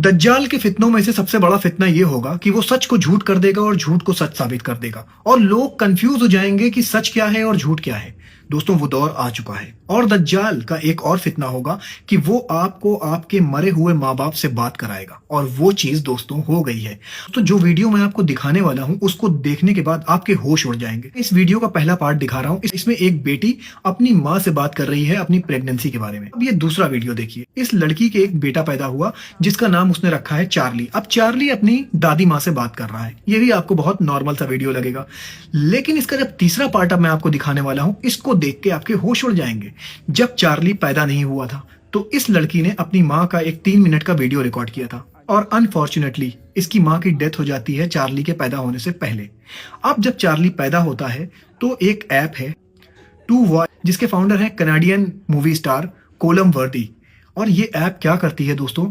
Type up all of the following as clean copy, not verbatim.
दज्जाल के फितनों में से सबसे बड़ा फितना ये होगा कि वो सच को झूठ कर देगा और झूठ को सच साबित कर देगा, और लोग कंफ्यूज हो जाएंगे कि सच क्या है और झूठ क्या है। दोस्तों, वो दौर आ चुका है। और दज्जाल का एक और फितना होगा कि वो आपको आपके मरे हुए माँ बाप से बात कराएगा, और वो चीज दोस्तों हो गई है। तो जो वीडियो मैं आपको दिखाने वाला हूँ उसको देखने के बाद आपके होश उड़ जाएंगे। इस वीडियो का पहला पार्ट दिखा रहा हूँ। इसमें एक बेटी अपनी माँ से बात कर रही है अपनी प्रेगनेंसी के बारे में। अब ये दूसरा वीडियो देखिए। इस लड़की के एक बेटा पैदा हुआ जिसका नाम उसने रखा है चार्ली। अब चार्ली अपनी दादी माँ से बात कर रहा है। ये भी आपको बहुत नॉर्मल सा वीडियो लगेगा, लेकिन इसका जब तीसरा पार्ट अब मैं आपको दिखाने वाला हूँ, इसको देख के आपके होश उड़ जाएंगे। जब चार्ली पैदा नहीं हुआ था तो इस लड़की ने अपनी माँ का एक 3 मिनट का वीडियो रिकॉर्ड किया था, और अनफॉर्चुनेटली इसकी माँ की डेथ हो जाती है चार्ली के पैदा होने से पहले। अब जब चार्ली पैदा होता है तो एक ऐप है टू वॉच, जिसके फाउंडर हैं कनाडियन मूवी स्टार कोलम वर्दी। और ये ऐप क्या करती है दोस्तों,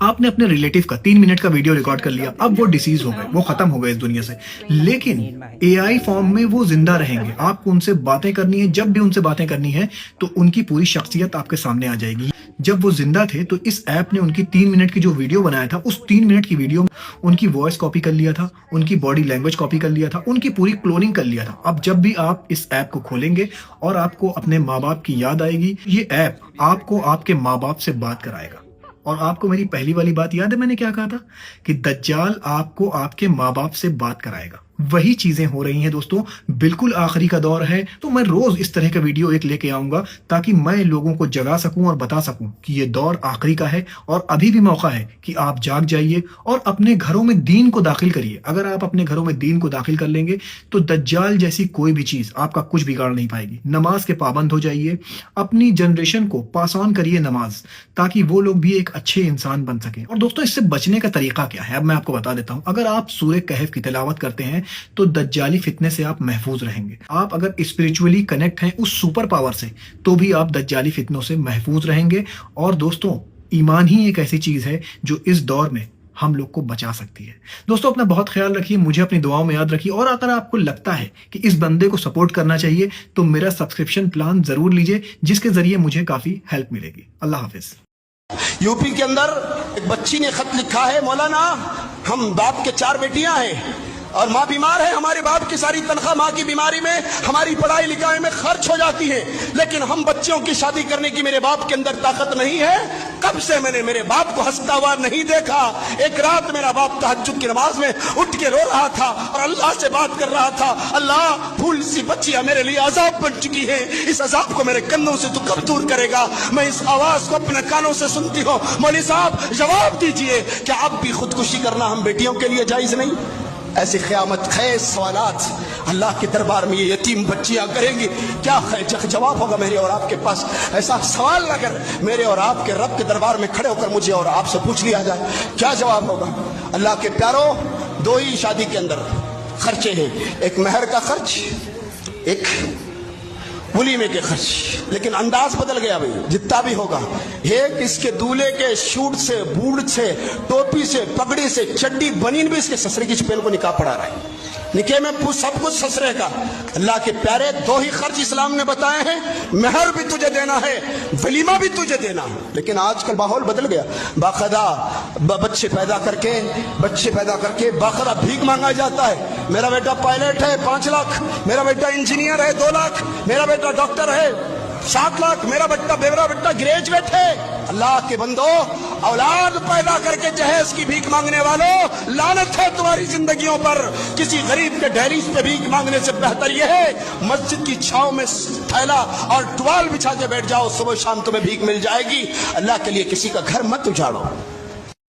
आपने अपने रिलेटिव का 3 मिनट का वीडियो रिकॉर्ड कर लिया, अब वो डिसीज हो गए, वो खत्म हो गए इस दुनिया से, लेकिन एआई फॉर्म में वो जिंदा रहेंगे। आपको उनसे बातें करनी है, जब भी उनसे बातें करनी है तो उनकी पूरी शख्सियत आपके सामने आ जाएगी। जब वो जिंदा थे तो इस ऐप ने उनकी 3 मिनट की जो वीडियो बनाया था, उस 3 मिनट की वीडियो में उनकी वॉइस कॉपी कर लिया था, उनकी बॉडी लैंग्वेज कॉपी कर लिया था, उनकी पूरी क्लोनिंग कर लिया था। अब जब भी आप इस ऐप को खोलेंगे और आपको अपने माँ बाप की याद आएगी, ये ऐप आपको आपके माँ बाप से बात कराएगा। और आपको मेरी पहली वाली बात याद है मैंने क्या कहा था, कि दज्जाल आपको आपके माँ बाप से बात कराएगा। वही चीजें हो रही हैं दोस्तों। बिल्कुल आखिरी का दौर है, तो मैं रोज इस तरह का वीडियो एक लेके आऊंगा ताकि मैं लोगों को जगा सकूं और बता सकूं कि ये दौर आखिरी का है, और अभी भी मौका है कि आप जाग जाइए और अपने घरों में दीन को दाखिल करिए। अगर आप अपने घरों में दीन को दाखिल कर लेंगे तो दज्जाल जैसी कोई भी चीज आपका कुछ बिगाड़ नहीं पाएगी। नमाज के पाबंद हो जाइए, अपनी जनरेशन को पास ऑन करिए नमाज, ताकि वो लोग भी एक अच्छे इंसान बन सकें। और दोस्तों, इससे बचने का तरीका क्या है अब मैं आपको बता देता हूं। अगर आप सूरह कहफ की तिलावत करते हैं तो दज्जाली फितने से आप महफूज रहेंगे। आप अगर स्पिरिचुअली कनेक्ट हैं उस सुपर पावर से, तो भी आप दज्जाली फितनों से महफूज रहेंगे। और दोस्तों, ईमान ही एक ऐसी चीज है जो इस दौर में हम लोग को बचा सकती है। दोस्तों, अपना बहुत ख्याल रखिए, मुझे अपनी दुआओं में याद रखिए, और अगर आपको लगता है कि इस बंदे को सपोर्ट करना चाहिए तो मेरा सब्सक्रिप्शन प्लान जरूर लीजिए, जिसके जरिए मुझे काफी हेल्प मिलेगी। अल्लाह हाफिज। यूपी के अंदर एक बच्ची ने खत लिखा है, मौलाना हम बाप के 4 बेटियां हैं और माँ बीमार है, हमारे बाप की सारी तनख्वाह माँ की बीमारी में, हमारी पढ़ाई लिखाई में खर्च हो जाती है, लेकिन हम बच्चों की शादी करने की मेरे बाप के अंदर ताकत नहीं है। कब से मैंने मेरे बाप को हंसता हुआ नहीं देखा। एक रात मेरा बाप तहज्जुद की नमाज में उठ के रो रहा था और अल्लाह से बात कर रहा था, अल्लाह फूल सी बच्चियां मेरे लिए अजाब बन चुकी है, इस अजाब को मेरे कंधों से तू कब दूर करेगा। मैं इस आवाज को अपने कानों से सुनती हूँ। मौलवी साहब जवाब दीजिए, क्या अब भी खुदकुशी करना हम बेटियों के लिए जायज नहीं? ऐसे क़यामत खेज सवालात अल्लाह के दरबार में ये यतीम बच्चियां करेंगी, क्या जवाब होगा मेरे और आपके पास? ऐसा सवाल अगर मेरे और आपके रब के दरबार में खड़े होकर मुझे और आपसे पूछ लिया जाए, क्या जवाब होगा? अल्लाह के प्यारो, 2 ही शादी के अंदर खर्चे हैं, एक महर का खर्च, एक वलीमे के खर्च, लेकिन अंदाज बदल गया भाई। जितना भी होगा, एक इसके दूल्हे के शूट से, बूट से, टोपी से, पगड़ी से, चड्डी बनीन भी इसके ससुरे की चपेल को निकाह पड़ा रहा है। निके में सब कुछ ससुरे का। अल्लाह के प्यारे, 2 ही खर्च इस्लाम ने बताए हैं, महर भी तुझे देना है, वलीमा भी तुझे देना है। लेकिन आजकल माहौल बदल गया। बाकायदा बच्चे पैदा करके बाकायदा भीख मांगा जाता है। मेरा बेटा पायलट है 5 लाख, मेरा बेटा इंजीनियर है 2 लाख, मेरा बेटा डॉक्टर है 7 लाख, मेरा बेटा ग्रेजुएट है। अल्लाह के बंदो, औलाद पैदा करके जहेज की भीख मांगने वालों, लानत है तुम्हारी जिंदगियों पर। किसी गरीब के दहलीज पे भीख मांगने से बेहतर यह है मस्जिद की छांव में थैला और टुवाल बिछा के बैठ जाओ, सुबह शाम तुम्हें भीख मिल जाएगी। अल्लाह के लिए किसी का घर मत उजाड़ो।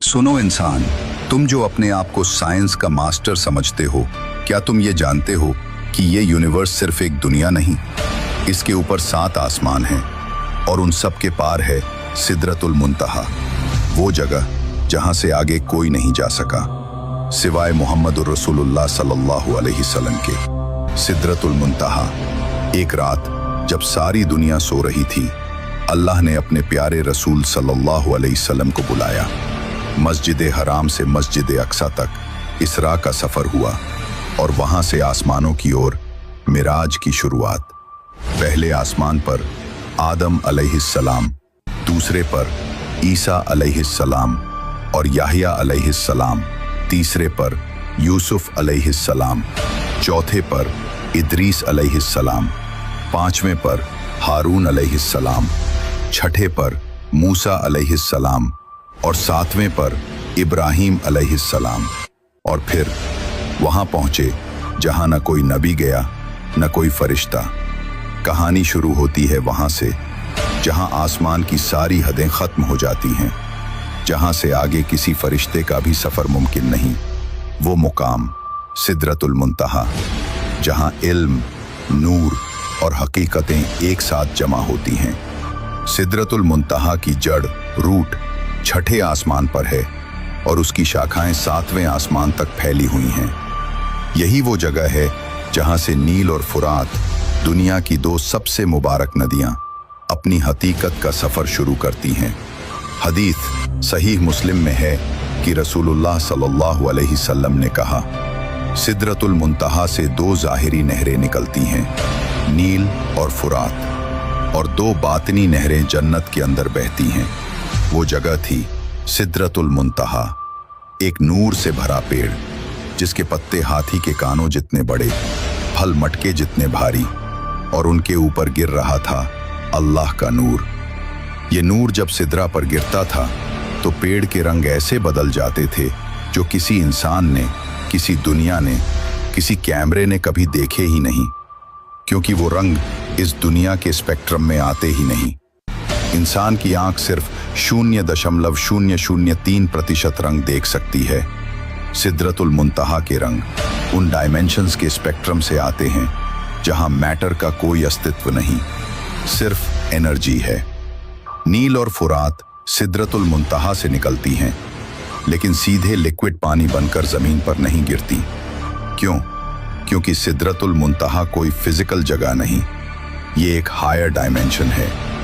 सुनो इंसान, तुम जो अपने आप को साइंस का मास्टर समझते हो, क्या तुम ये जानते हो कि ये यूनिवर्स सिर्फ एक दुनिया नहीं, इसके ऊपर 7 आसमान हैं, और उन सब के पार है सिदरतुल मुंतहा, वो जगह जहां से आगे कोई नहीं जा सका सिवाय मोहम्मदुर रसूलुल्लाह सल्लल्लाहु अलैहि वसल्लम के। सिदरतुल मुंतहा। एक रात जब सारी दुनिया सो रही थी, अल्लाह ने अपने प्यारे रसूल सल्लल्लाहु अलैहि वसल्लम को बुलाया। मस्जिद हराम से मस्जिद अक्सा तक इसरा का सफर हुआ, और वहां से आसमानों की ओर मिराज की शुरुआत। पहले आसमान पर आदम अलैहिस्सलाम, दूसरे पर ईसा अलैहिस्सलाम, और याहिया अलैहिस्सलाम, तीसरे पर यूसुफ अलैहिस्सलाम, चौथे पर इदरीस अलैहिस्सलाम, पांचवें पर हारून अलैहिस्सलाम, छठे पर मूसा अलैहिस्सलाम और सातवें पर इब्राहीम अलैहिस्सलाम। और फिर वहां पहुंचे जहां न कोई नबी गया न कोई फरिश्ता। कहानी शुरू होती है वहां से जहां आसमान की सारी हदें खत्म हो जाती हैं, जहां से आगे किसी फरिश्ते का भी सफर मुमकिन नहीं। वो मुकाम सिदरतुल मुंतहा, जहां इल्म, नूर और हकीकतें एक साथ जमा होती हैं। सिदरतुल मुंतहा की जड़, रूट छठे आसमान पर है और उसकी शाखाएं सातवें आसमान तक फैली हुई हैं। यही वो जगह है जहां से नील और फुरात, दुनिया की दो सबसे मुबारक नदियां, अपनी हकीकत का सफर शुरू करती हैं। हदीस सहीह मुस्लिम में है कि रसूलुल्लाह सल्लल्लाहु अलैहि वसल्लम ने कहा, सिदरतुल मुंतहा से दो ज़ाहिरी नहरें निकलती हैं, नील और फुरात, और दो बातिनी नहरें जन्नत के अंदर बहती हैं। वो जगह थी सिदरतुल मुंतहा, एक नूर से भरा पेड़ जिसके पत्ते हाथी के कानों जितने बड़े, फल मटके जितने भारी, और उनके ऊपर गिर रहा था अल्लाह का नूर। ये नूर जब सिदरा पर गिरता था तो पेड़ के रंग ऐसे बदल जाते थे जो किसी इंसान ने, किसी दुनिया ने, किसी कैमरे ने कभी देखे ही नहीं, क्योंकि वो रंग इस दुनिया के स्पेक्ट्रम में आते ही नहीं। इंसान की आंख सिर्फ 0.003% रंग देख सकती है। सिदरतुल मुंतहा के रंग उन डायमेंशंस के स्पेक्ट्रम से आते हैं जहां मैटर का कोई अस्तित्व नहीं, सिर्फ एनर्जी है। नील और फुरात सिदरतुल मुंतहा से निकलती हैं, लेकिन सीधे लिक्विड पानी बनकर जमीन पर नहीं गिरती। क्यों? क्योंकि सिदरतुल मुंतहा कोई फिजिकल जगह नहीं, ये एक हायर डायमेंशन है।